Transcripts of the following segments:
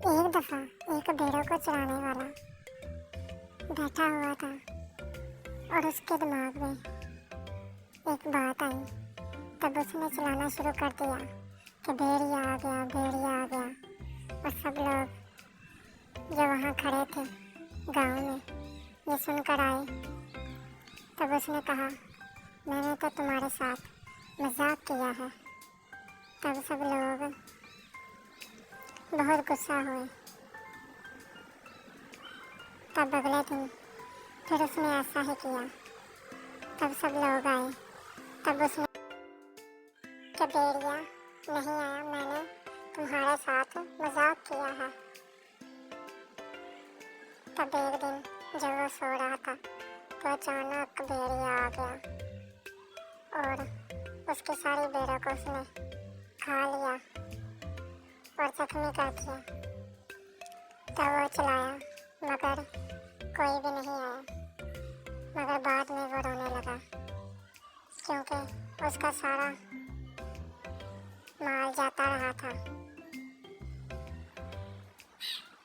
एक दफा एक भेड़ों को चराने वाला बैठा हुआ था और उसके दिमाग में एक बात आई। तब उसने चलाना शुरू कर दिया कि भेड़िया आ गया, भेड़िया आ गया। और सब लोग जो वहाँ खड़े थे गांव में ये सुनकर आए। तब उसने कहा, मैंने तो तुम्हारे साथ मजाक किया है। तब सब लोग बहुत गुस्सा हुए। तब अगले दिन फिर उसने ऐसा ही किया। तब सब लोग आए। तब उसने कि भेड़िया नहीं आया, मैंने तुम्हारे साथ मजाक किया है। तब एक दिन जब वो सो रहा था तो अचानक भेड़िया आ गया और उसकी सारी भेड़ों को उसने खा लिया और जख्मी कर दिया। तब वो चिल्लाया मगर कोई भी नहीं आया। मगर बाद में वो रोने लगा क्योंकि उसका सारा माल जाता रहा था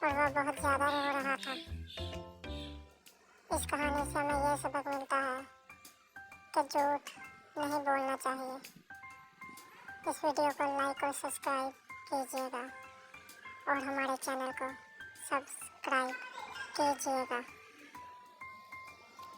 और वह बहुत ज़्यादा रो रहा था। इस कहानी से हमें यह सबक मिलता है कि झूठ नहीं बोलना चाहिए। इस वीडियो को लाइक और सब्सक्राइब कीजिएगा और हमारे चैनल को सब्सक्राइब कीजिएगा।